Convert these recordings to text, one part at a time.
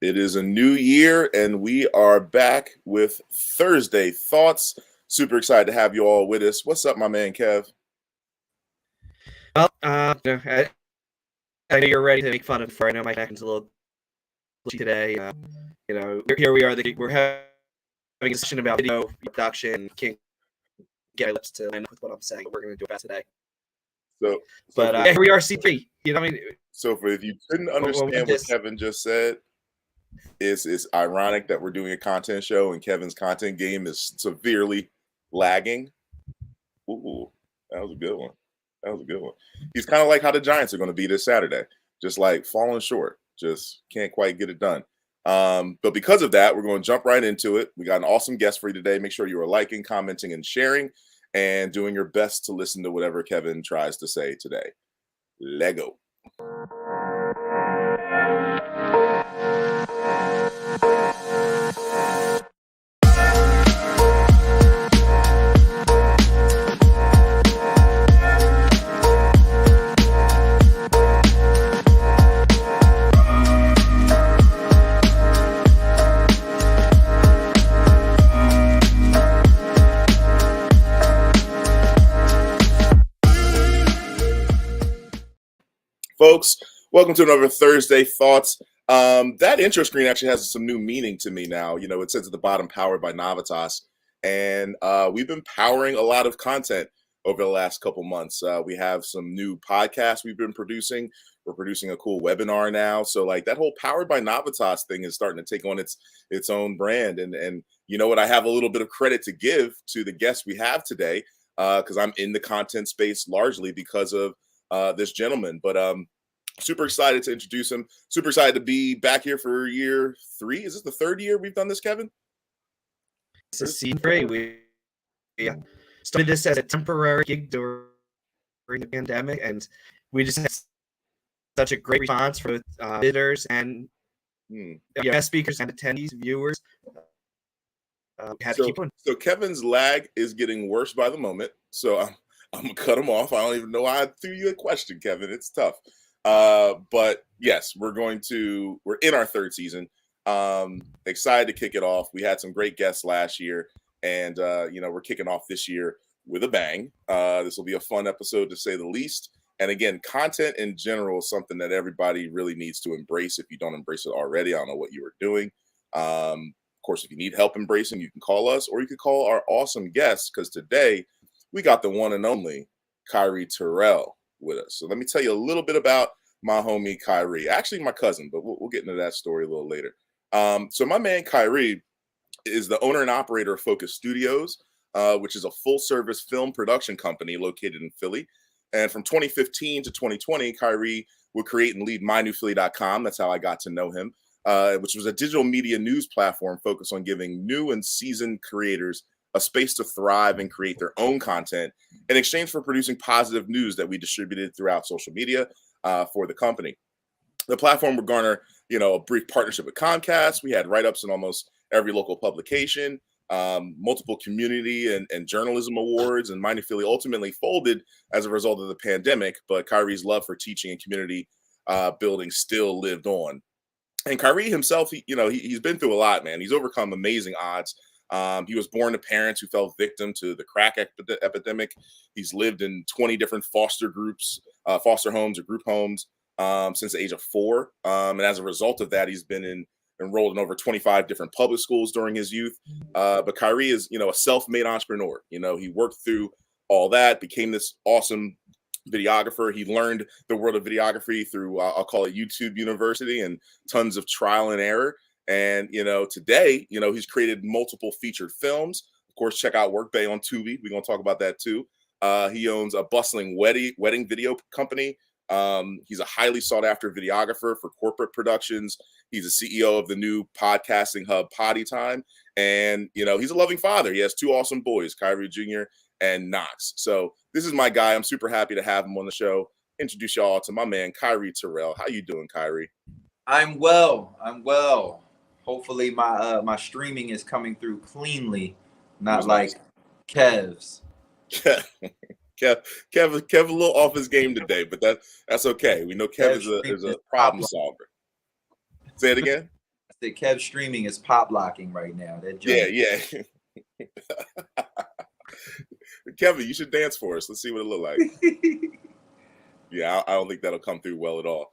It is a new year, and we are back with Thursday Thoughts. Super excited to have you all with us. What's up, my man, Kev? Well, I know you're ready to make fun of before. I know my connection's a little glitchy today. Here we are. We're having a discussion about video production. Can't get my lips to line up with what I'm saying. We're going to do it best today. So Here we are, C3. So if you couldn't understand what Kevin just said, it's ironic that we're doing a content show and Kevin's content game is severely lagging. Ooh, that was a good one. He's kind of like how the Giants are going to be this Saturday, just like falling short, just can't quite get it done. But because of that, we're going to jump right into it. We got an awesome guest for you today. Make sure you are liking, commenting, and sharing, and doing your best to listen to whatever Kevin tries to say today. Lego. Folks, welcome to another Thursday Thoughts. That intro screen actually has some new meaning to me now. You know, it says at the bottom, powered by Navitas. And we've been powering a lot of content over the last couple months. We have some new podcasts we've been producing. We're producing a cool webinar now. So like that whole powered by Navitas thing is starting to take on its own brand. And you know what? I have a little bit of credit to give to the guests we have today because I'm in the content space largely because of this gentleman. But super excited to introduce him. Super excited to be back here for year 3. Is this the third year we've done this, Kevin? This is season 3. We started this as a temporary gig during the pandemic, and we just had such a great response for visitors and guest speakers and attendees, viewers. So Kevin's lag is getting worse by the moment. So I'm gonna cut him off. I don't even know why I threw you a question, Kevin. It's tough. But yes, we're in our 3rd season. Excited to kick it off. We had some great guests last year, and we're kicking off this year with a bang. This will be a fun episode to say the least. And again, content in general is something that everybody really needs to embrace. If you don't embrace it already, I don't know what you are doing. Of course, if you need help embracing, you can call us, or you can call our awesome guests, because today we got the one and only Kyree Terrell with us. So let me tell you a little bit about my homie Kyree. Actually, my cousin, but we'll get into that story a little later. So my man Kyree is the owner and operator of Focus Studios, which is a full-service film production company located in Philly. And from 2015 to 2020, Kyree would create and lead mynewphilly.com. That's how I got to know him, which was a digital media news platform focused on giving new and seasoned creators a space to thrive and create their own content in exchange for producing positive news that we distributed throughout social media for the company. The platform would garner, a brief partnership with Comcast. We had write-ups in almost every local publication, multiple community and journalism awards, and My New Philly ultimately folded as a result of the pandemic, but Kyree's love for teaching and community building still lived on. And Kyree himself, he's been through a lot, man. He's overcome amazing odds. He was born to parents who fell victim to the crack epidemic. He's lived in 20 different foster homes or group homes since the age of 4. And as a result of that, he's been enrolled in over 25 different public schools during his youth. But Kyree is, a self-made entrepreneur. He worked through all that, became this awesome videographer. He learned the world of videography through, I'll call it YouTube University, and tons of trial and error. And, today, he's created multiple featured films. Of course, check out Workbay on Tubi. We're going to talk about that too. He owns a bustling wedding video company. He's a highly sought after videographer for corporate productions. He's a CEO of the new podcasting hub Potty Time. And, he's a loving father. He has 2 awesome boys, Kyree Jr. and Knox. So this is my guy. I'm super happy to have him on the show. Introduce y'all to my man, Kyree Terrell. How you doing, Kyree? I'm well. Hopefully my streaming is coming through cleanly, not like Kev's. Kev a little off his game today, but that's okay. We know Kev is a problem solver. Say it again. that Kev streaming is pop locking right now. That Yeah, joint. yeah. Kevin, you should dance for us. Let's see what it look like. Yeah, I don't think that'll come through well at all.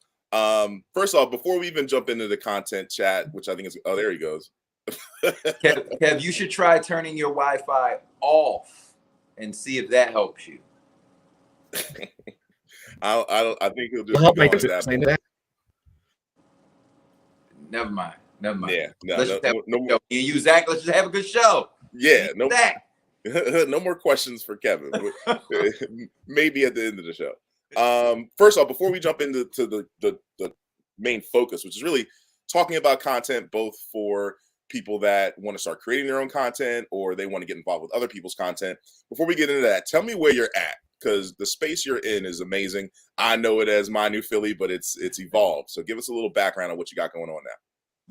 First off, before we even jump into the content chat, which I think is, oh, there he goes. Kev, you should try turning your Wi-Fi off and see if that helps you. I think he'll just Well, help be my going tips that. into that. Never mind. Yeah, Let's just have no a show. You use Zach. Let's just have a good show. yeah, no, Zach. no more questions for Kevin. Maybe at the end of the show. First off, before we jump into the main focus, which is really talking about content, both for people that want to start creating their own content or they want to get involved with other people's content. Before we get into that, tell me where you're at, because the space you're in is amazing. I know it as My New Philly, but it's evolved. So give us a little background on what you got going on now.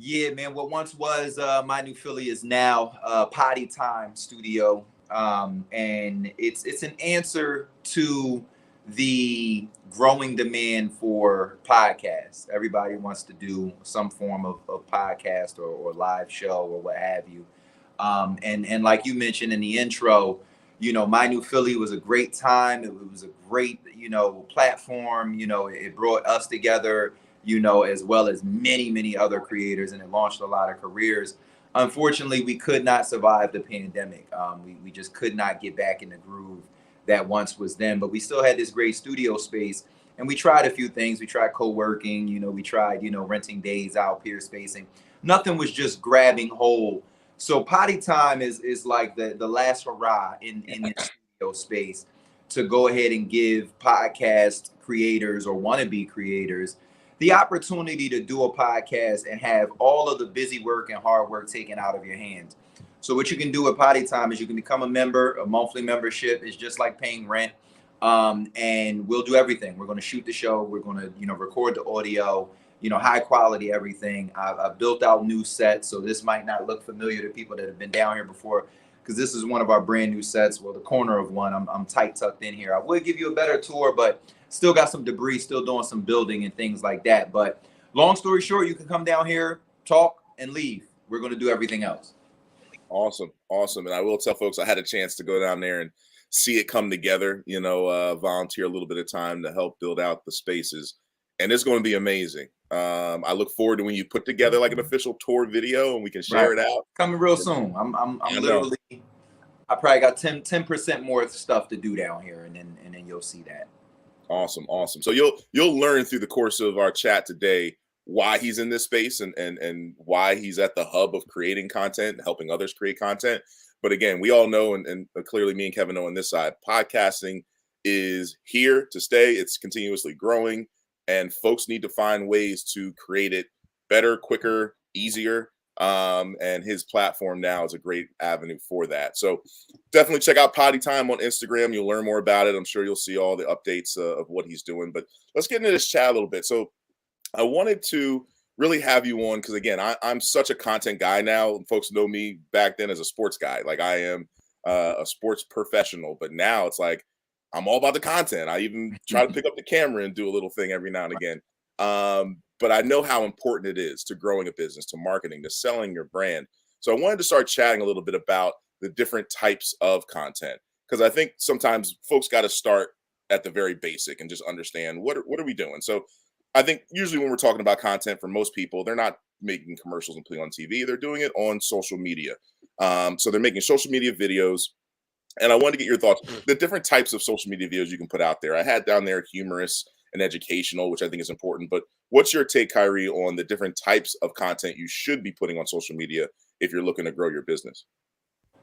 Yeah, man. What once was My New Philly is now Potty Time Studio, and it's an answer to the growing demand for podcasts. Everybody wants to do some form of podcast or live show or what have you. And like you mentioned in the intro, you know, My New Philly was a great time. It was a great, you know, platform. You know, it brought us together, you know, as well as many, many other creators, and it launched a lot of careers. Unfortunately, we could not survive the pandemic. We just could not get back in the groove that once was then, but we still had this great studio space, and we tried a few things. We tried co-working, you know, we tried, you know, renting days out, peer spacing. Nothing was just grabbing hold. So Potty Time is like the last hurrah in this studio space to go ahead and give podcast creators or wannabe creators the opportunity to do a podcast and have all of the busy work and hard work taken out of your hands. So what you can do with Potty Time is you can become a member. A monthly membership is just like paying rent, and we'll do everything. We're going to shoot the show. We're going to, you know, record the audio, you know, high quality everything. I've built out new sets, so this might not look familiar to people that have been down here before, because this is one of our brand new sets. Well, the corner of one. I'm tight tucked in here. I would give you a better tour, but still got some debris, still doing some building and things like that. But long story short, you can come down here, talk, and leave. We're going to do everything else. Awesome. And I will tell folks I had a chance to go down there and see it come together, you know, volunteer a little bit of time to help build out the spaces. And it's going to be amazing. I look forward to when you put together like an official tour video and we can share it out. Coming real soon. I'm literally, I probably got 10% more stuff to do down here, and then you'll see that. Awesome. So you'll learn through the course of our chat today why he's in this space and why he's at the hub of creating content and helping others create content. But again, we all know, and clearly me and Kevin know on this side, podcasting is here to stay. It's continuously growing, and folks need to find ways to create it better, quicker, easier. And his platform now is a great avenue for that. So definitely check out Potty Time on Instagram. You'll learn more about it. I'm sure you'll see all the updates of what he's doing. But let's get into this chat a little bit. So I wanted to really have you on because, again, I'm such a content guy now. Folks know me back then as a sports guy. Like I am a sports professional. But now it's like I'm all about the content. I even try to pick up the camera and do a little thing every now and again. But I know how important it is to growing a business, to marketing, to selling your brand. So I wanted to start chatting a little bit about the different types of content, because I think sometimes folks got to start at the very basic and just understand what are we doing. So I think usually when we're talking about content, for most people, they're not making commercials and putting on TV. They're doing it on social media. So they're making social media videos. And I wanted to get your thoughts, the different types of social media videos you can put out there. I had down there humorous and educational, which I think is important. But what's your take, Kyree, on the different types of content you should be putting on social media if you're looking to grow your business?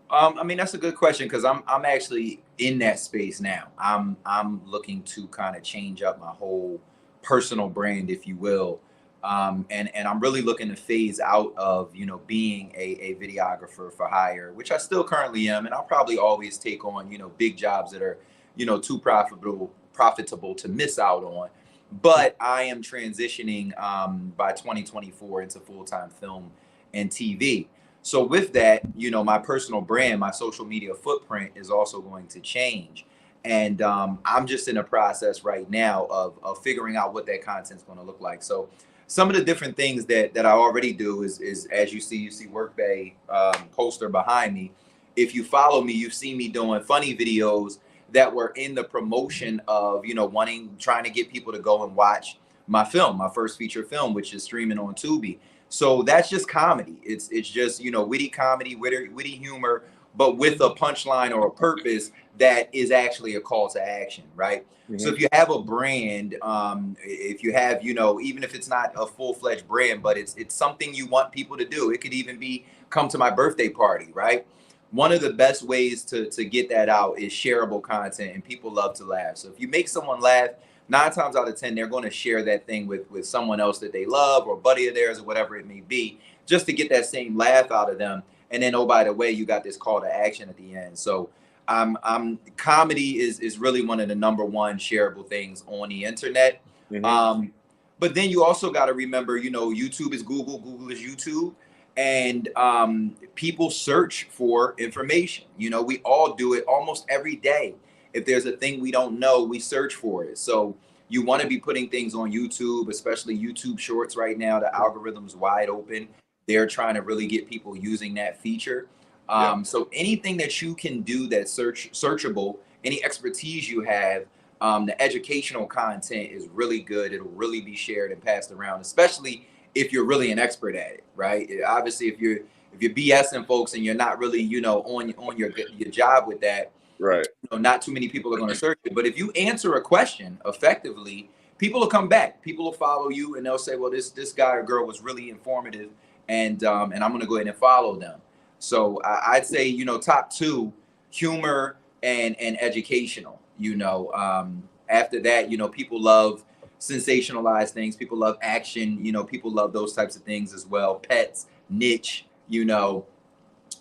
I mean, that's a good question, because I'm actually in that space now. I'm looking to kind of change up my whole personal brand, if you will. And I'm really looking to phase out of, you know, being a videographer for hire, which I still currently am. And I'll probably always take on, you know, big jobs that are, you know, too profitable to miss out on. But I am transitioning by 2024 into full-time film and TV. So with that, you know, my personal brand, my social media footprint is also going to change. And I'm just in a process right now of figuring out what that content's going to look like. So some of the different things that I already do is as you see Workbay poster behind me. If you follow me, you've seen me doing funny videos that were in the promotion of, trying to get people to go and watch my film, my first feature film, which is streaming on Tubi. So that's just comedy. It's just, witty comedy, witty humor, but with a punchline or a purpose that is actually a call to action, right? Mm-hmm. So if you have a brand, if you have, even if it's not a full-fledged brand, but it's something you want people to do. It could even be come to my birthday party, right? One of the best ways to get that out is shareable content, and people love to laugh. So if you make someone laugh, 9 times out of 10, they're going to share that thing with someone else that they love, or a buddy of theirs, or whatever it may be, just to get that same laugh out of them. And then, oh, by the way, you got this call to action at the end. So comedy is really one of the #1 shareable things on the internet. Mm-hmm. But then you also got to remember, YouTube is Google, Google is YouTube. And people search for information. We all do it almost every day. If there's a thing we don't know, we search for it. So you want to be putting things on YouTube, especially YouTube Shorts right now. The algorithm's wide open. They're trying to really get people using that feature. So anything that you can do that's searchable, any expertise you have, the educational content is really good. It'll really be shared and passed around, especially if you're really an expert at it, right? Obviously, if you're BSing folks and you're not really, on your job with that, right? Not too many people are going to search it. But if you answer a question effectively, people will come back. People will follow you, and they'll say, "Well, this guy or girl was really informative, and I'm going to go ahead and follow them." So I'd say, top 2, humor and educational. After that, people love sensationalized things. People love action. People love those types of things as well. Pets, niche,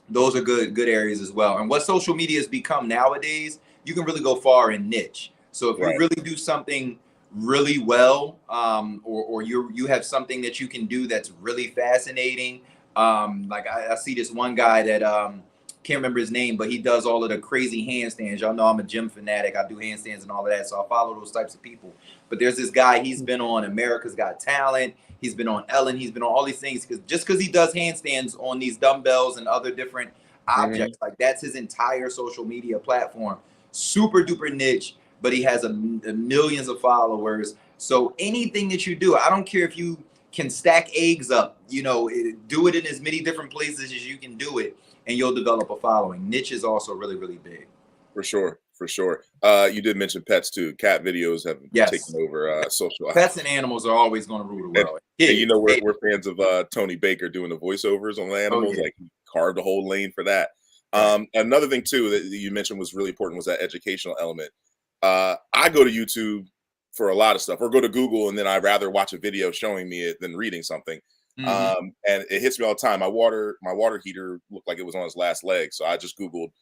those are good areas as well. And what social media has become nowadays, you can really go far in niche. So if you really do something really well, or you have something that you can do that's really fascinating. Like I see this one guy that can't remember his name, but he does all of the crazy handstands. Y'all know I'm a gym fanatic. I do handstands and all of that. So I follow those types of people. But there's this guy, he's been on America's Got Talent. He's been on Ellen. He's been on all these things because he does handstands on these dumbbells and other different objects. Like that's his entire social media platform. Super duper niche, but he has a millions of followers. So anything that you do, I don't care if you can stack eggs up, do it in as many different places as you can do it, and you'll develop a following. Niche is also really, really big. For sure. You did mention pets too. Cat videos have taken over social. Pets and animals are always going to rule the world. And we're fans of Tony Baker doing the voiceovers on animals. Like he carved a whole lane for that. Another thing too that you mentioned was really important was that educational element. I go to YouTube for a lot of stuff, or go to Google, and then I'd rather watch a video showing me it than reading something. And it hits me all the time. My water heater looked like it was on its last leg, so I just Googled,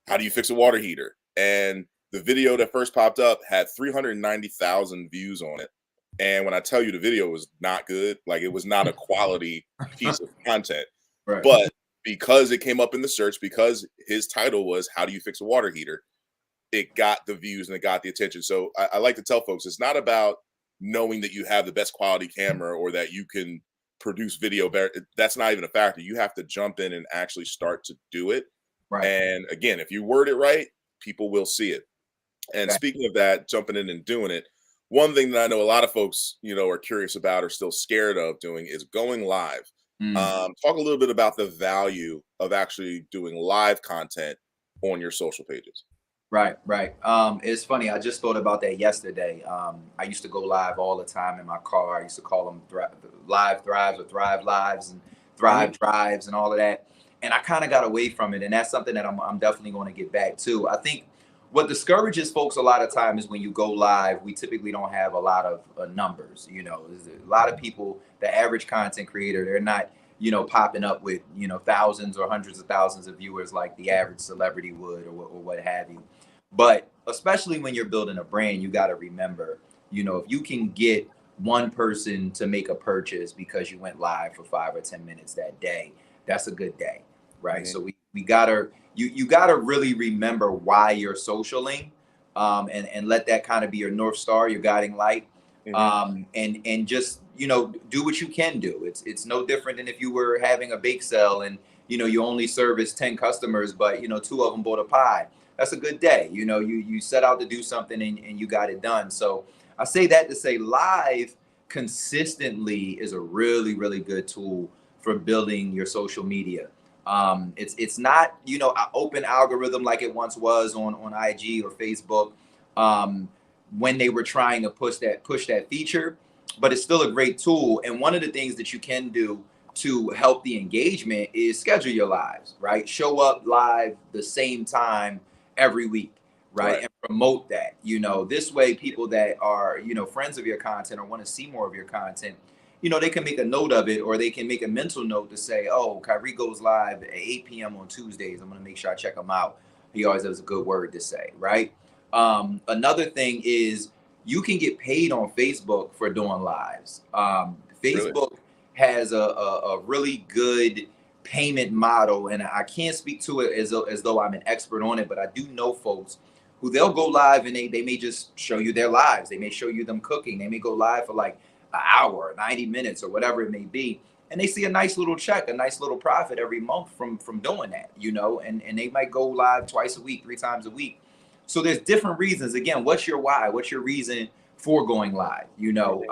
how do you fix a water heater? And the video that first popped up had 390,000 views on it. And when I tell you the video was not good, like it was not a quality piece of content, but because it came up in the search, because his title was "How do you fix a water heater?" it got the views and it got the attention. So I like to tell folks, it's not about knowing that you have the best quality camera or that you can produce video better. That's not even a factor. You have to jump in and actually start to do it. And again, if you word it right, people will see it. And speaking of that, jumping in and doing it, one thing that I know a lot of folks, are curious about or still scared of doing is going live. Talk a little bit about the value of actually doing live content on your social pages. Right. It's funny. I just thought about that yesterday. I used to go live all the time in my car. I used to call them live thrives or thrive lives and thrive drives and all of that. And I kind of got away from it. And that's something that I'm definitely going to get back to. I think what discourages folks a lot of time is when you go live, we typically don't have a lot of numbers. There's a lot of people, the average content creator, they're not, popping up with, thousands or hundreds of thousands of viewers like the average celebrity would or what have you. But especially when you're building a brand, you got to remember, if you can get one person to make a purchase because you went live for 5 or 10 minutes that day, that's a good day, right? So we gotta, you gotta really remember why you're socialing, and let that kind of be your North Star, your guiding light. And just, you know, do what you can do. It's no different than if you were having a bake sale and, you know, you only service 10 customers, but, you know, 2 of them bought a pie. That's a good day. You know, you set out to do something and you got it done. So I say that to say live consistently is a really, really good tool for building your social media. It's not, you know, an open algorithm like it once was on IG or Facebook. When they were trying to push that feature, but it's still a great tool. And one of the things that you can do to help the engagement is schedule your lives, right? Show up live the same time every week, right? And promote that, you know, this way people that are, you know, friends of your content or want to see more of your content, you know, they can make a note of it, or they can make a mental note to say, oh, Kyree goes live at 8 p.m. on Tuesdays. I'm going to make sure I check him out. He always has a good word to say, right? Another thing is you can get paid on Facebook for doing lives. Facebook has a really good payment model, and I can't speak to it as though I'm an expert on it, but I do know folks who they'll go live and they may just show you their lives. They may show you them cooking. They may go live for like an hour, 90 minutes, or whatever it may be. And they see a nice little check, a nice little profit every month from doing that, you know, and they might go live twice a week, 3 times a week. So there's different reasons. Again, what's your why? What's your reason for going live? You know,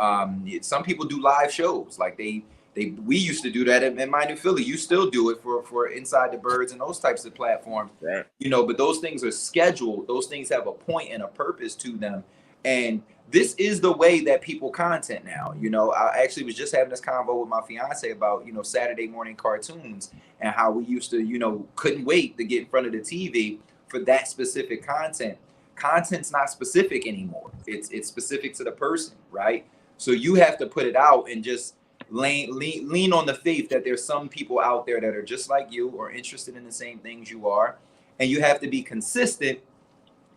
some people do live shows. Like we used to do that in my new Philly. You still do it for Inside the Birds and those types of platforms. Right. You know, but those things are scheduled. Those things have a point and a purpose to them. And this is the way that people content now. You know, I actually was just having this convo with my fiance about, you know, Saturday morning cartoons and how we used to, you know, couldn't wait to get in front of the TV for that specific content. Content's not specific anymore. It's specific to the person, right? So you have to put it out and just lean on the faith that there's some people out there that are just like you or interested in the same things you are. And you have to be consistent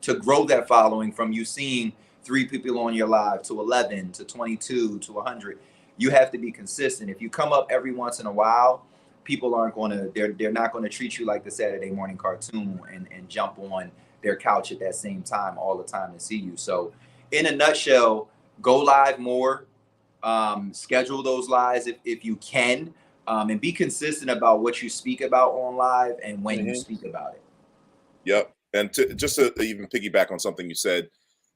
to grow that following from you seeing 3 people on your live to 11 to 22 to 100. You have to be consistent. If you come up every once in a while, people aren't going to, they're not going to treat you like the Saturday morning cartoon and jump on their couch at that same time all the time to see you. So in a nutshell, go live more, schedule those lives if you can, and be consistent about what you speak about on live and when you speak about it. Yep. And just to even piggyback on something you said,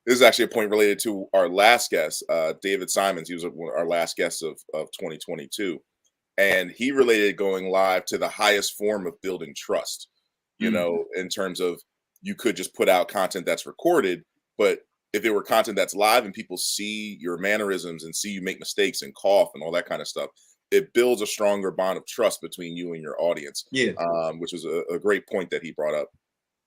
this is actually a point related to our last guest, David Simons. He was our last guest of 2022. And he related going live to the highest form of building trust, you know, in terms of you could just put out content that's recorded, but if it were content that's live and people see your mannerisms and see you make mistakes and cough and all that kind of stuff, it builds a stronger bond of trust between you and your audience, which was a great point that he brought up.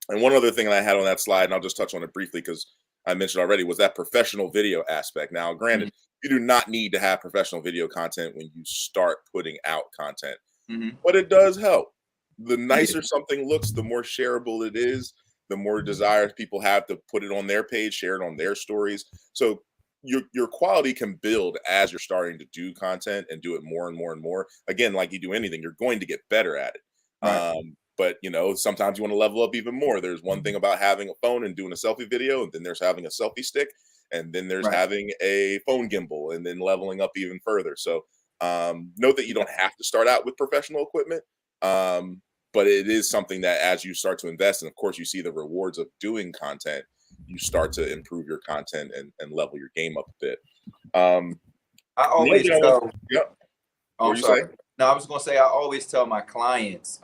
And one other thing that I had on that slide, and I'll just touch on it briefly because I mentioned already, was that professional video aspect. Now, granted, you do not need to have professional video content when you start putting out content, but it does help. The nicer something looks, the more shareable it is, the more desire people have to put it on their page, share it on their stories. So your quality can build as you're starting to do content and do it more and more and more. Again, like you do anything, you're going to get better at it. But, you know, sometimes you want to level up even more. There's one thing about having a phone and doing a selfie video, and then there's having a selfie stick, and then there's having a phone gimbal, and then leveling up even further. So note that you don't have to start out with professional equipment, but it is something that as you start to invest, and of course you see the rewards of doing content, you start to improve your content and level your game up a bit. I always tell. What you say? No, I was going to say I always tell my clients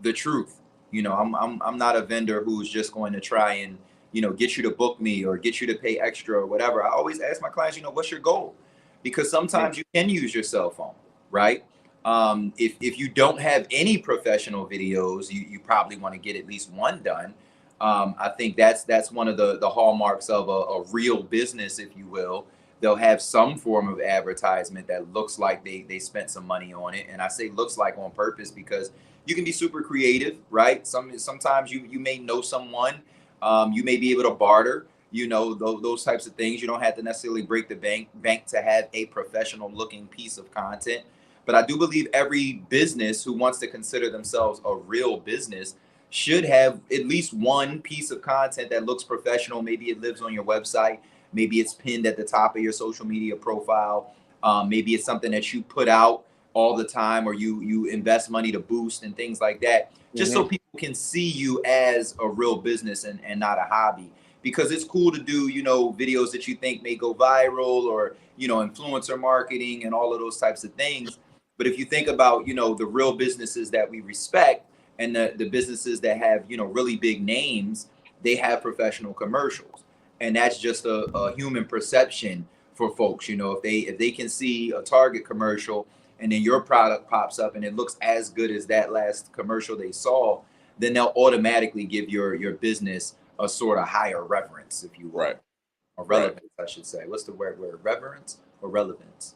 the truth. You know, I'm not a vendor who's just going to try and, you know, get you to book me or get you to pay extra or whatever. I always ask my clients, you know, what's your goal? Because sometimes you can use your cell phone, right? If you don't have any professional videos, you probably want to get at least one done. I think that's one of the hallmarks of a real business, if you will. They'll have some form of advertisement that looks like they spent some money on it. And I say looks like on purpose because you can be super creative, right? Sometimes you may know someone, you may be able to barter, you know, those types of things. You don't have to necessarily break the bank to have a professional looking piece of content. But I do believe every business who wants to consider themselves a real business should have at least one piece of content that looks professional. Maybe it lives on your website. Maybe it's pinned at the top of your social media profile. Maybe it's something that you put out all the time, or you invest money to boost and things like that, just so people can see you as a real business and not a hobby. Because it's cool to do, you know, videos that you think may go viral, or, you know, influencer marketing and all of those types of things. But if you think about, you know, the real businesses that we respect, and the businesses that have, you know, really big names, they have professional commercials. And that's just a human perception for folks. You know, if they can see a Target commercial and then your product pops up and it looks as good as that last commercial they saw, then they'll automatically give your business a sort of higher reverence, if you will. Right. Or relevance, I should say. What's the word? Reverence or relevance?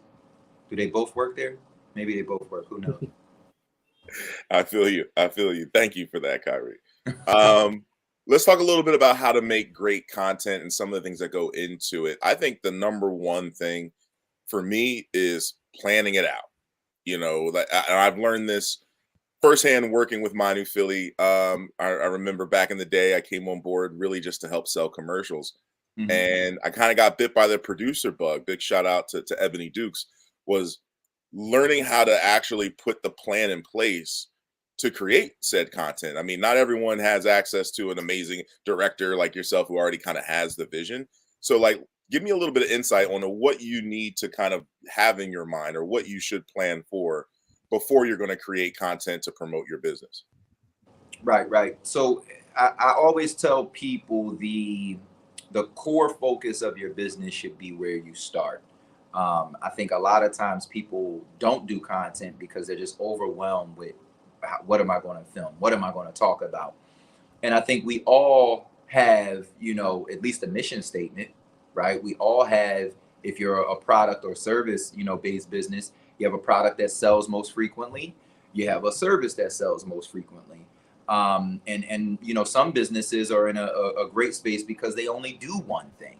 Do they both work there? Maybe they both work. Who knows? I feel you. I feel you. Thank you for that, Kyree. Let's talk a little bit about how to make great content and some of the things that go into it. I think the number one thing for me is planning it out. You know, and I've learned this firsthand working with My New Philly. I remember back in the day, I came on board really just to help sell commercials. And I kind of got bit by the producer bug. Big shout out to Ebony Dukes. Was learning how to actually put the plan in place to create said content. I mean, not everyone has access to an amazing director like yourself who already kind of has the vision. So like, give me a little bit of insight on what you need to kind of have in your mind, or what you should plan for before you're going to create content to promote your business. Right. So I always tell people the core focus of your business should be where you start. I think a lot of times people don't do content because they're just overwhelmed with what am I going to film? What am I going to talk about? And I think we all have, you know, at least a mission statement, right? We all have, if you're a product or service, you know, based business, you have a product that sells most frequently. You have a service that sells most frequently. And you know, some businesses are in a great space because they only do one thing.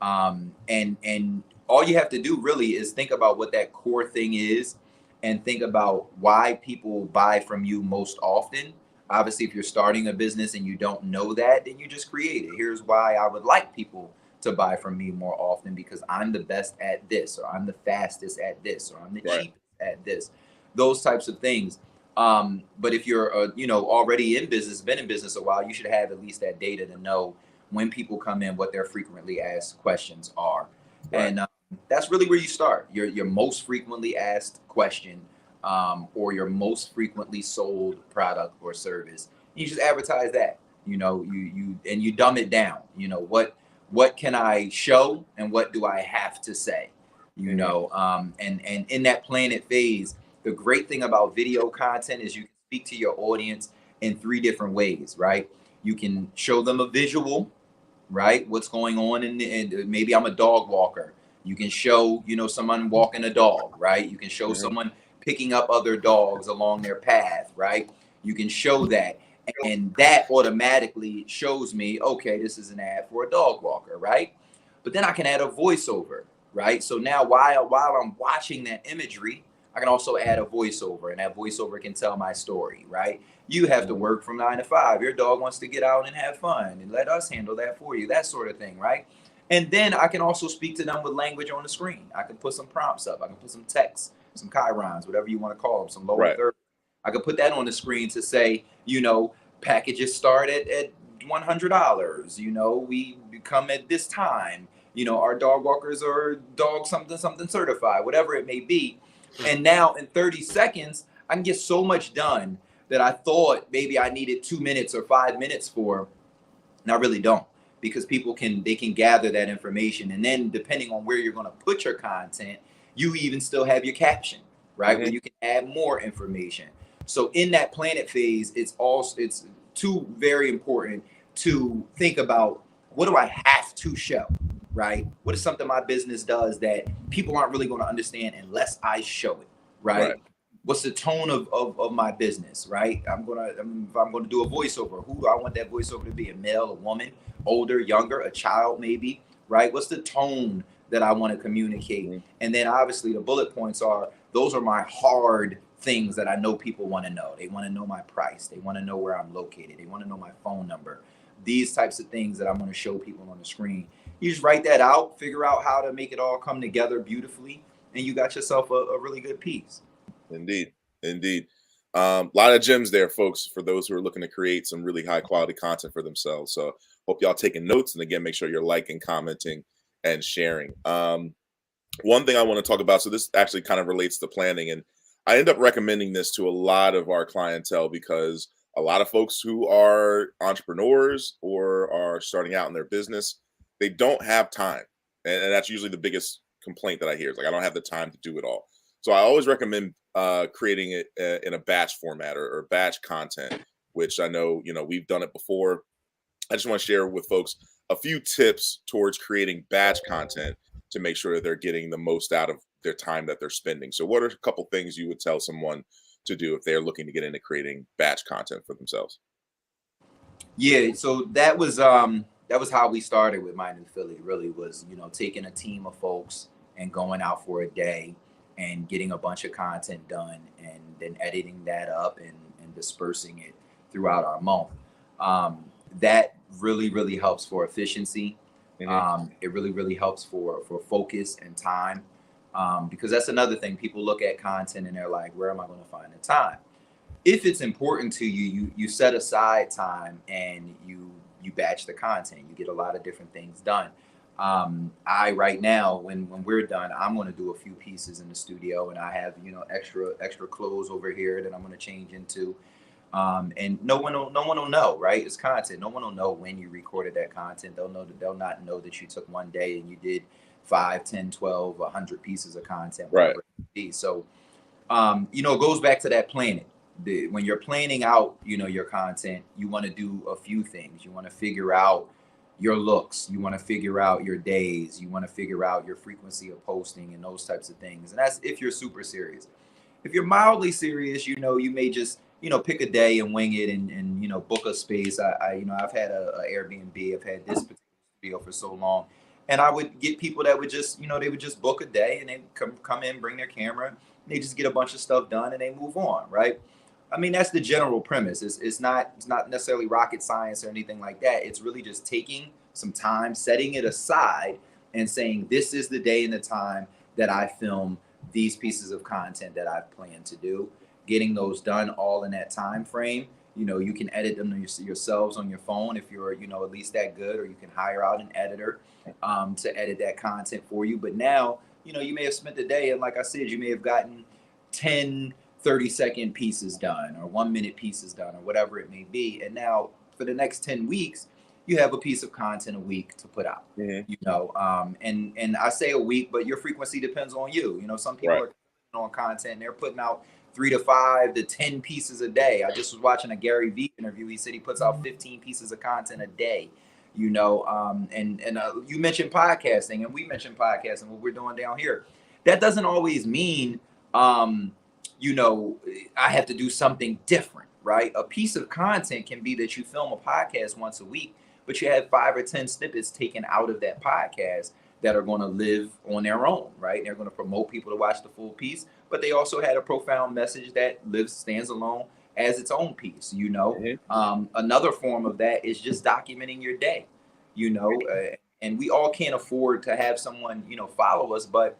And all you have to do really is think about what that core thing is, and think about why people buy from you most often. Obviously, if you're starting a business and you don't know that, then you just create it. Here's why I would like people to buy from me more often, because I'm the best at this, or I'm the fastest at this, or I'm the cheapest at this, those types of things. But if you're, you know, already in business, been in business a while, you should have at least that data to know when people come in, what their frequently asked questions are. And that's really where you start. Your most frequently asked question, or your most frequently sold product or service. You just advertise that. You know, you dumb it down. You know, what can I show and what do I have to say? You know, and in that planet phase, the great thing about video content is you can speak to your audience in 3 different ways, right? You can show them a visual, right? What's going on and maybe I'm a dog walker. You can show, you know, someone walking a dog, right? You can show someone picking up other dogs along their path, right? You can show that. And that automatically shows me, okay, this is an ad for a dog walker, right? But then I can add a voiceover, right? So now while I'm watching that imagery, I can also add a voiceover, and that voiceover can tell my story, right? You have to work from 9 to 5. Your dog wants to get out and have fun, and let us handle that for you, that sort of thing, right? And then I can also speak to them with language on the screen. I can put some prompts up. I can put some text, some chirons, whatever you want to call them, some lower third. I could put that on the screen to say, you know, packages start at $100. You know, we come at this time. You know, our dog walkers are dog something certified, whatever it may be. And now in 30 seconds, I can get so much done that I thought maybe I needed 2 minutes or 5 minutes for, and I really don't, because people can gather that information. And then depending on where you're going to put your content, you even still have your caption, right? Where you can add more information. So in that planet phase, it's too very important to think about, what do I have to show, right? What is something my business does that people aren't really going to understand unless I show it, right? What's the tone of my business, right? If I'm gonna do a voiceover, who do I want that voiceover to be? A male, a woman, older, younger, a child, maybe, right? What's the tone that I want to communicate? And then obviously the bullet points those are my hard things that I know people want to know. They want to know my price. They want to know where I'm located. They want to know my phone number. These types of things that I'm going to show people on the screen You just write that out, figure out how to make it all come together beautifully, and you got yourself a really good piece. Indeed. Indeed. A lot of gems there, folks, for those who are looking to create some really high quality content for themselves. So hope y'all taking notes. And again, make sure you're liking, commenting, and sharing. One thing I want to talk about, so this actually kind of relates to planning, and I end up recommending this to a lot of our clientele because a lot of folks who are entrepreneurs or are starting out in their business, they don't have time. And that's usually the biggest complaint that I hear is like, I don't have the time to do it all. So I always recommend creating it in a batch format or batch content, which I know, we've done it before. I just want to share with folks a few tips towards creating batch content to make sure that they're getting the most out of their time that they're spending. So what are a couple things you would tell someone to do if they're looking to get into creating batch content for themselves? Yeah, so that was how we started with My New Philly. Really was, taking a team of folks and going out for a day and getting a bunch of content done and then editing that up and dispersing it throughout our month. That really helps for efficiency. It really helps for focus and time. Because that's another thing. People look at content and they're like, where am I going to find the time? If it's important to you, you set aside time and you batch the content. You get a lot of different things done. I right now, when we're done, I'm going to do a few pieces in the studio, and I have extra clothes over here that I'm going to change into. And no one will know, right? It's content. No one will know when you recorded that content. They'll not know that you took one day and you did 5, 10, 12, 100 pieces of content. Right. So, it goes back to that planning. When you're planning out, your content, you want to do a few things. You want to figure out your looks. You want to figure out your days. You want to figure out your frequency of posting and those types of things. And that's if you're super serious. If you're mildly serious, you may just, pick a day and wing it and book a space. I've had a Airbnb. I've had this particular studio for so long. And I would get people that would just, they would just book a day and then come in, bring their camera. And they just get a bunch of stuff done and they move on, right? I mean, that's the general premise. It's not necessarily rocket science or anything like that. It's really just taking some time, setting it aside and saying, this is the day and the time that I film these pieces of content that I've planned to do, getting those done all in that time frame. You can edit them yourselves on your phone if you're, at least that good, or you can hire out an editor to edit that content for you. But now, you may have spent the day, and like I said, you may have gotten 10 30-second pieces done or 1-minute pieces done or whatever it may be. And now for the next 10 weeks, you have a piece of content a week to put out, and I say a week, but your frequency depends on you. Some people are on content and they're putting out 3 to 5 to 10 pieces a day. I just was watching a Gary Vee interview. He said he puts out 15 pieces of content a day, you mentioned podcasting, and we mentioned podcasting, what we're doing down here. That doesn't always mean, I have to do something different, right? A piece of content can be that you film a podcast once a week, but you have 5 or 10 snippets taken out of that podcast that are going to live on their own, right? They're going to promote people to watch the full piece, but they also had a profound message that stands alone as its own piece, Another form of that is just documenting your day, and we all can't afford to have someone, follow us, but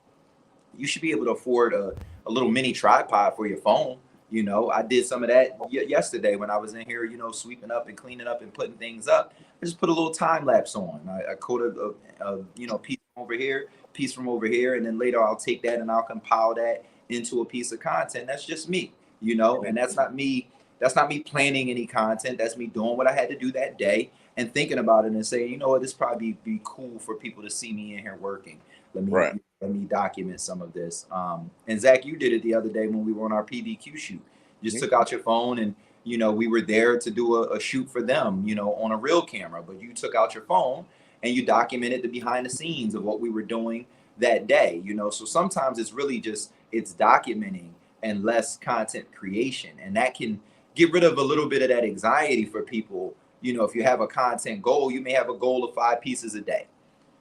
you should be able to afford a little mini tripod for your phone. I did some of that yesterday when I was in here, sweeping up and cleaning up and putting things up. I just put a little time lapse on. I coded a piece from over here, piece from over here, and then later I'll take that and I'll compile that into a piece of content. That's just me, and that's not me. That's not me planning any content. That's me doing what I had to do that day and thinking about it and saying, this probably be cool for people to see me in here working. Let me document some of this. And Zach, you did it the other day when we were on our PDQ shoot. You just took out your phone and, we were there to do a shoot for them, on a real camera, but you took out your phone and you documented the behind the scenes of what we were doing that day, So sometimes it's really just, it's documenting and less content creation. And that can get rid of a little bit of that anxiety for people. If you have a content goal, you may have a goal of 5 pieces a day.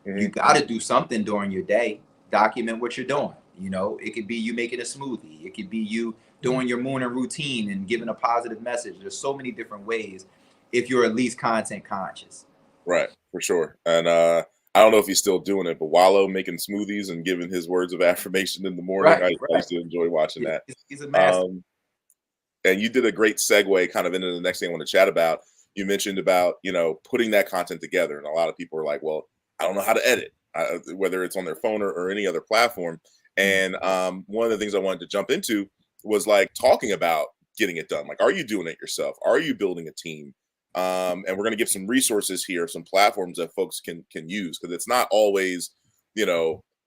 You got to do something during your day. Document what you're doing. It could be you making a smoothie. It could be you doing your morning routine and giving a positive message. There's so many different ways if you're at least content conscious. Right, for sure. And I don't know if he's still doing it, but Wallow making smoothies and giving his words of affirmation in the morning. Right, I used to enjoy watching that. He's a master. And you did a great segue kind of into the next thing I want to chat about. You mentioned about, putting that content together. And a lot of people are like, well, I don't know how to edit, whether it's on their phone or any other platform. And one of the things I wanted to jump into was like talking about getting it done. Like, are you doing it yourself? Are you building a team? And we're going to give some resources here, some platforms that folks can use, because it's not always,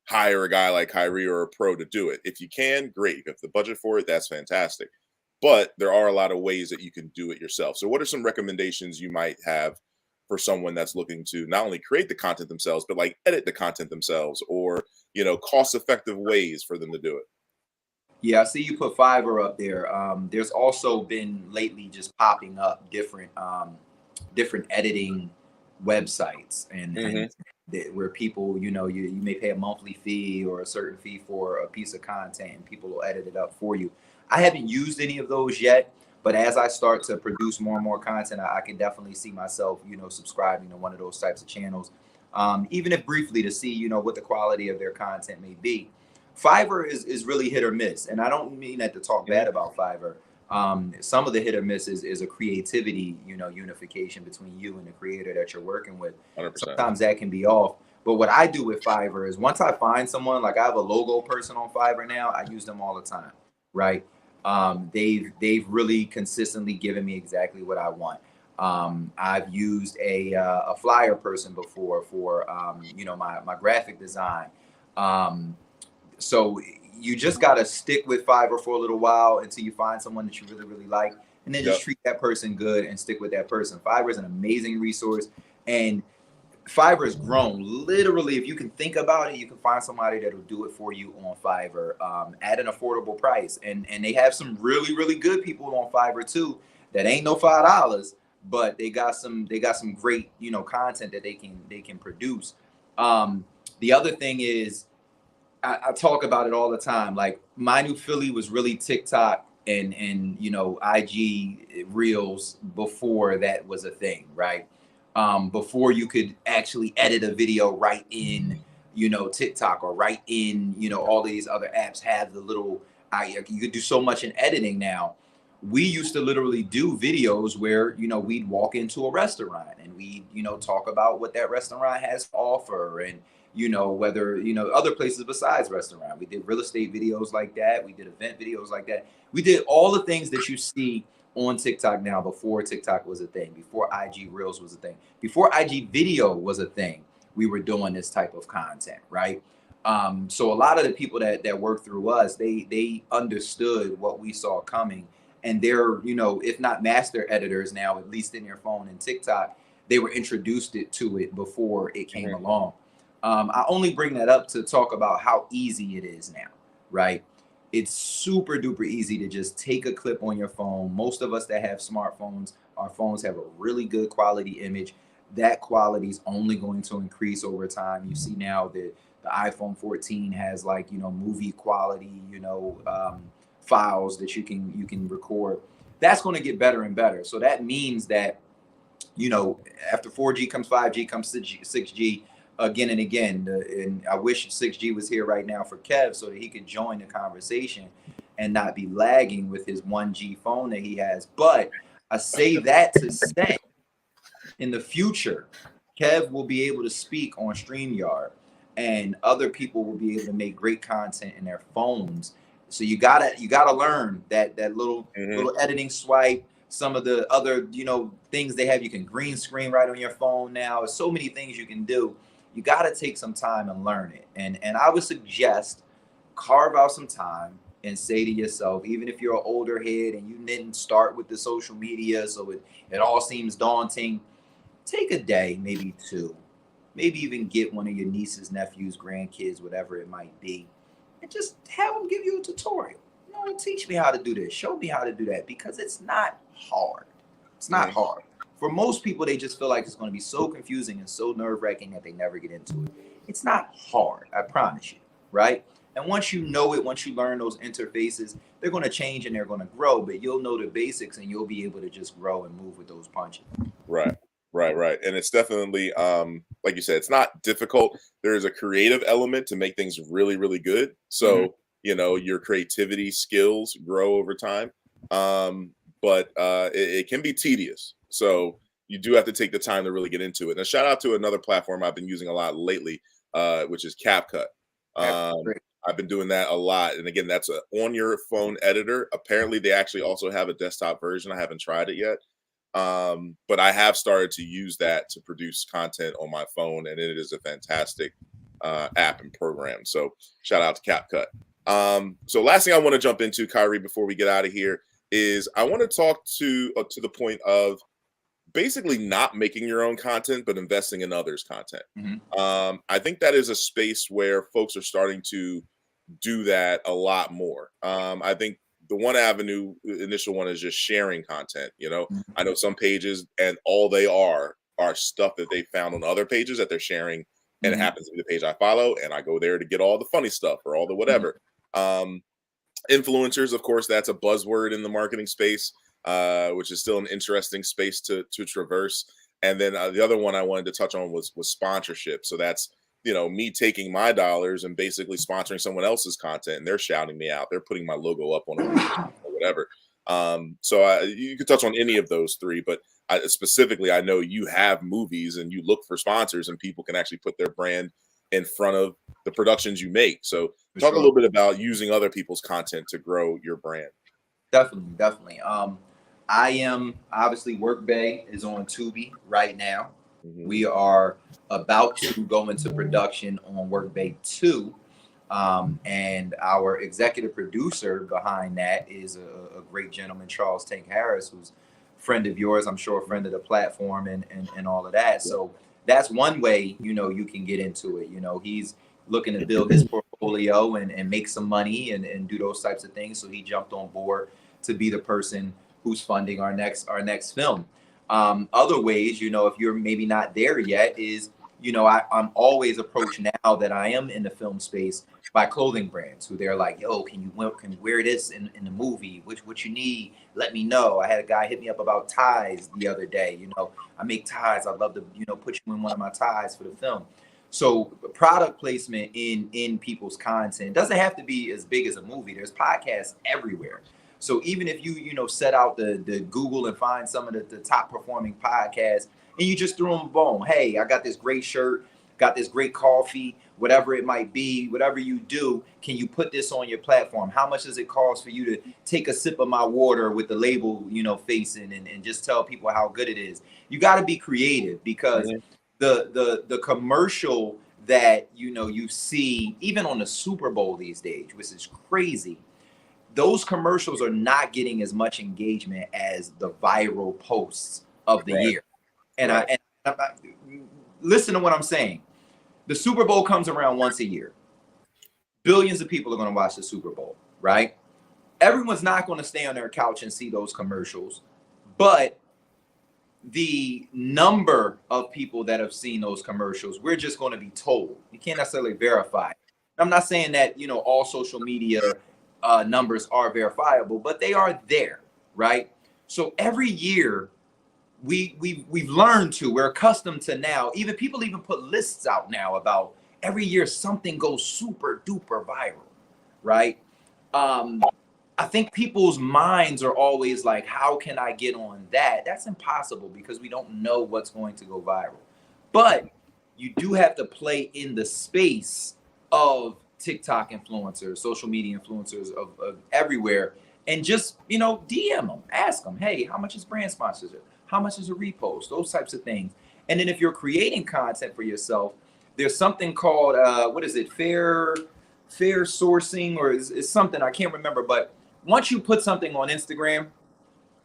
hire a guy like Kyree or a pro to do it. If you can, great. If the budget for it, that's fantastic. But there are a lot of ways that you can do it yourself. So what are some recommendations you might have for someone that's looking to not only create the content themselves, but like edit the content themselves, or, cost effective ways for them to do it? Yeah, I see you put Fiverr up there. There's also been lately just popping up different editing websites and where people, you may pay a monthly fee or a certain fee for a piece of content, and people will edit it up for you. I haven't used any of those yet, but as I start to produce more and more content, I can definitely see myself, subscribing to one of those types of channels, even if briefly, to see, what the quality of their content may be. Fiverr is really hit or miss, and I don't mean that to talk bad about Fiverr. Some of the hit or miss is a creativity, unification between you and the creator that you're working with. 100%. Sometimes that can be off. But what I do with Fiverr is, once I find someone, like I have a logo person on Fiverr now, I use them all the time, right? They've really consistently given me exactly what I want. I've used a flyer person before for my graphic design. So you just got to stick with Fiverr for a little while until you find someone that you really, really like, and then just treat that person good and stick with that person. Fiverr is an amazing resource, and Fiverr has grown. Literally, if you can think about it, you can find somebody that'll do it for you on Fiverr at an affordable price. And they have some really, really good people on Fiverr too that ain't no $5, but they got some great, content that they can produce. The other thing is, I talk about it all the time. Like, my new Philly was really TikTok and IG Reels before that was a thing, right? Before you could actually edit a video right in, TikTok, or right in, all these other apps have the little, you could do so much in editing now. We used to literally do videos where, we'd walk into a restaurant and we, talk about what that restaurant has to offer, and, whether, other places besides restaurant. We did real estate videos like that. We did event videos like that. We did all the things that you see on TikTok now before TikTok was a thing, before IG Reels was a thing, before IG video was a thing. We were doing this type of content, right? So a lot of the people that work through us, they understood what we saw coming, and they're, if not master editors now, at least in their phone and TikTok, they were introduced to it before it came along. I only bring that up to talk about how easy it is now, right? It's super duper easy to just take a clip on your phone. Most of us that have smartphones, our phones have a really good quality image. That quality is only going to increase over time. You see now that the iPhone 14 has, like, movie quality, files that you can record. That's going to get better and better. So that means that, after 4G comes 5G, comes 6G again and again. And I wish 6G was here right now for Kev, so that he could join the conversation and not be lagging with his 1G phone that he has. But I say that to say, in the future, Kev will be able to speak on StreamYard, and other people will be able to make great content in their phones. So you gotta learn that little editing swipe. Some of the other things they have, you can green screen right on your phone now. There's so many things you can do. You got to take some time and learn it. And I would suggest carve out some time and say to yourself, even if you're an older head and you didn't start with the social media, so it all seems daunting, take a day, maybe two, maybe even get one of your nieces, nephews, grandkids, whatever it might be, and just have them give you a tutorial. Teach me how to do this. Show me how to do that, because it's not hard. It's not hard. For most people, they just feel like it's going to be so confusing and so nerve-wracking that they never get into it. It's not hard, I promise you, right? And once you know it, once you learn those interfaces, they're going to change and they're going to grow, but you'll know the basics and you'll be able to just grow and move with those punches. Right. Right. And it's definitely, like you said, it's not difficult. There is a creative element to make things really, really good. So, your creativity skills grow over time. But it can be tedious. So you do have to take the time to really get into it. And a shout out to another platform I've been using a lot lately, which is CapCut. Great. I've been doing that a lot. And again, that's a on your phone editor. Apparently, they actually also have a desktop version. I haven't tried it yet. But I have started to use that to produce content on my phone, and it is a fantastic app and program. So shout out to CapCut. So last thing I want to jump into, Kyree, before we get out of here, is I want to talk to the point of basically not making your own content, but investing in others' content. I think that is a space where folks are starting to do that a lot more. I think the one initial one is just sharing content. I know some pages and all they are stuff that they found on other pages that they're sharing, and it happens to be the page I follow, and I go there to get all the funny stuff or all the whatever. Influencers, of course, that's a buzzword in the marketing space, which is still an interesting space to traverse. And then the other one I wanted to touch on was sponsorship. So that's me taking my dollars and basically sponsoring someone else's content, and they're shouting me out. They're putting my logo up on it or whatever. So you could touch on any of those three, but specifically, I know you have movies and you look for sponsors, and people can actually put their brand in front of the productions you make. So talk a little bit about using other people's content to grow your brand. Definitely. I am obviously Workbay is on Tubi right now. We are about to go into production on Workbay 2. And our executive producer behind that is a great gentleman, Charles Tank Harris, who's a friend of yours, I'm sure a friend of the platform and all of that. So that's one way, you can get into it. He's looking to build his portfolio and make some money and do those types of things. So he jumped on board to be the person who's funding our next film. Other ways, if you're maybe not there yet, is I'm always approached now that I am in the film space by clothing brands who they're like, yo, can you wear this in the movie? What you need, let me know. I had a guy hit me up about ties the other day. I make ties. I'd love to put you in one of my ties for the film. So product placement in people's content doesn't have to be as big as a movie. There's podcasts everywhere. So even if you set out the Google and find some of the top performing podcasts, and you just throw them a bone, hey, I got this great shirt, got this great coffee, whatever it might be, whatever you do, can you put this on your platform? How much does it cost for you to take a sip of my water with the label, facing and just tell people how good it is? You got to be creative, because the commercial that you see even on the Super Bowl these days, which is crazy. Those commercials are not getting as much engagement as the viral posts of the year. And I listen to what I'm saying. The Super Bowl comes around once a year. Billions of people are going to watch the Super Bowl, right? Everyone's not going to stay on their couch and see those commercials, but the number of people that have seen those commercials, we're just going to be told. You can't necessarily verify. I'm not saying that, all social media numbers are verifiable, but they are there, right? So every year we've learned we're accustomed to now, people put lists out now about every year something goes super duper viral, right? I think people's minds are always like, how can I get on that? That's impossible, because we don't know what's going to go viral. But you do have to play in the space of TikTok influencers, social media influencers of everywhere, and just DM them, ask them, hey, how much is brand sponsorship? How much is a repost? Those types of things. And then if you're creating content for yourself, there's something called fair sourcing, or is something I can't remember. But once you put something on Instagram,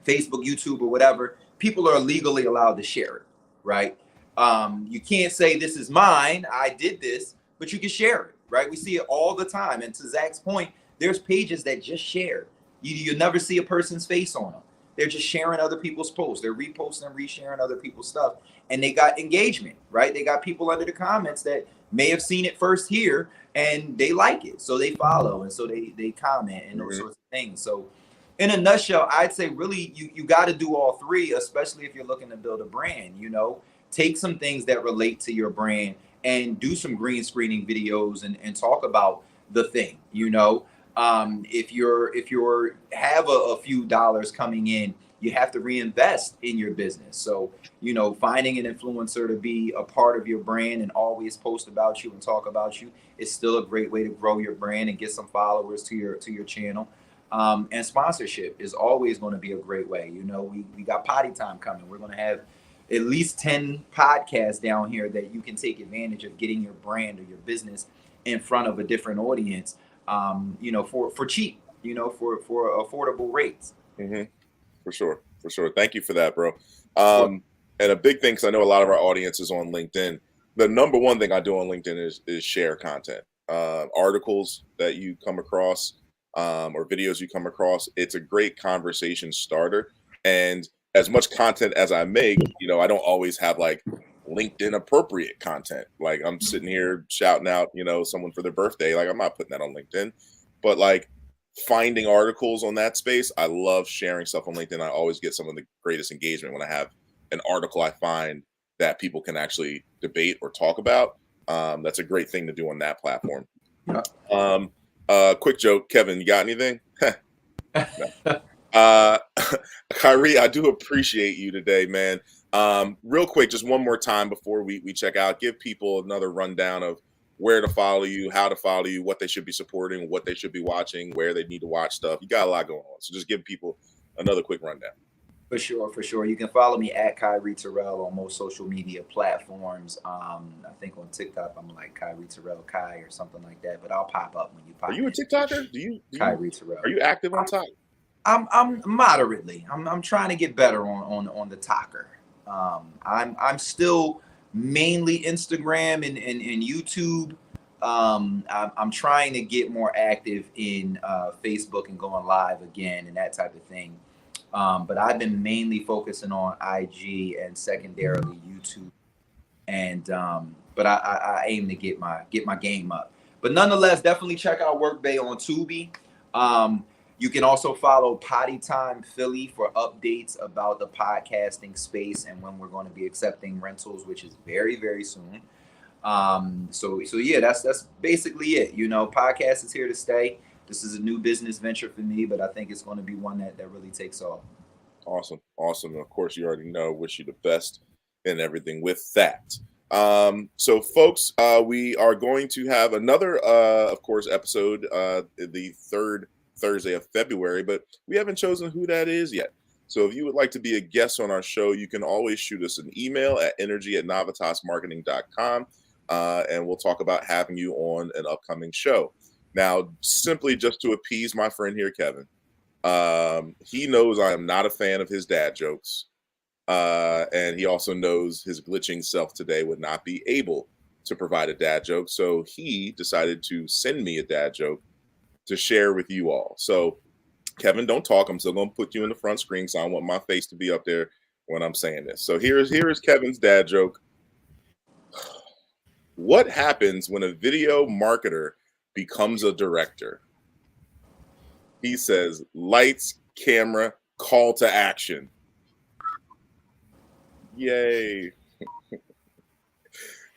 Facebook, YouTube, or whatever, people are legally allowed to share it, right? You can't say this is mine, I did this, but you can share it. Right? We see it all the time. And to Zach's point, there's pages that just share. You never see a person's face on them. They're just sharing other people's posts. They're reposting and resharing other people's stuff. And they got engagement, right? They got people under the comments that may have seen it first here and they like it. So they follow, and so they comment and those sorts of things. So in a nutshell, I'd say really you got to do all three, especially if you're looking to build a brand. You know, take some things that relate to your brand and do some green screening videos and talk about the thing. You know, if you're have a few dollars coming in, you have to reinvest in your business. So, you know, finding an influencer to be a part of your brand and always post about you and talk about you is still a great way to grow your brand and get some followers to your channel. And sponsorship is always going to be a great way. You know, we got potty time coming. We're going to have at least 10 podcasts down here that you can take advantage of getting your brand or your business in front of a different audience, you know, for cheap, you know, for affordable rates. Mm-hmm. For sure. Thank you for that, bro. And a big thing, because I know a lot of our audience is on LinkedIn. The number one thing I do on LinkedIn is share content, articles that you come across, or videos you come across. It's a great conversation starter. And as much content as I make, you know, I don't always have like LinkedIn appropriate content. Like I'm sitting here shouting out, you know, someone for their birthday. Like I'm not putting that on LinkedIn, but like finding articles on that space, I love sharing stuff on LinkedIn. I always get some of the greatest engagement when I have an article I find that people can actually debate or talk about. That's a great thing to do on that platform. Quick joke, Kevin, you got anything? Kyree, I do appreciate you today, man. Real quick, just one more time before we check out, give people another rundown of where to follow you, how to follow you, what they should be supporting, what they should be watching, where they need to watch stuff. You got a lot going on. So just give people another quick rundown. For sure. You can follow me at Kyree Terrell on most social media platforms. I think on TikTok I'm like Kyree Terrell Kai or something like that, but I'll pop up when you pop. Are you a TikToker? Kyree Terrell. Are you active on TikTok? I'm moderately. I'm trying to get better on the talker. I'm still mainly Instagram and YouTube. I'm trying to get more active in Facebook and going live again and that type of thing. But I've been mainly focusing on IG and secondarily YouTube. And but I aim to get my game up. But nonetheless, definitely check out Workbay on Tubi. You can also follow Potty Time Philly for updates about the podcasting space and when we're going to be accepting rentals, which is very, very soon. So yeah, that's basically it. You know, podcast is here to stay. This is a new business venture for me, but I think it's going to be one that really takes off. Awesome. Of course, you already know. Wish you the best and everything with that. So folks, we are going to have another, of course, episode the third Thursday of February, but we haven't chosen who that is yet. So if you would like to be a guest on our show, you can always shoot us an email at energy@navitasmarketing.com, and we'll talk about having you on an upcoming show. Now, simply just to appease my friend here, Kevin, he knows I am not a fan of his dad jokes, and he also knows his glitching self today would not be able to provide a dad joke, so he decided to send me a dad joke to share with you all. So Kevin, don't talk. I'm still going to put you in the front screen, so I want my face to be up there when I'm saying this. So here is Kevin's dad joke. What happens when a video marketer becomes a director? He says, lights, camera, call to action. Yay.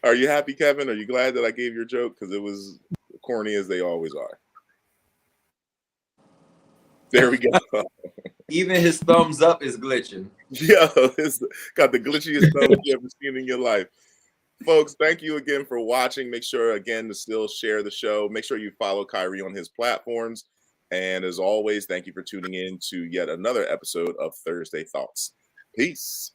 Are you happy, Kevin? Are you glad that I gave your joke? Because it was corny as they always are. There we go. Even his thumbs up is glitching. Yo, it's got the glitchiest thumbs you ever seen in your life. Folks, thank you again for watching. Make sure, again, to still share the show. Make sure you follow Kyree on his platforms. And as always, thank you for tuning in to yet another episode of Thursday Thoughts. Peace.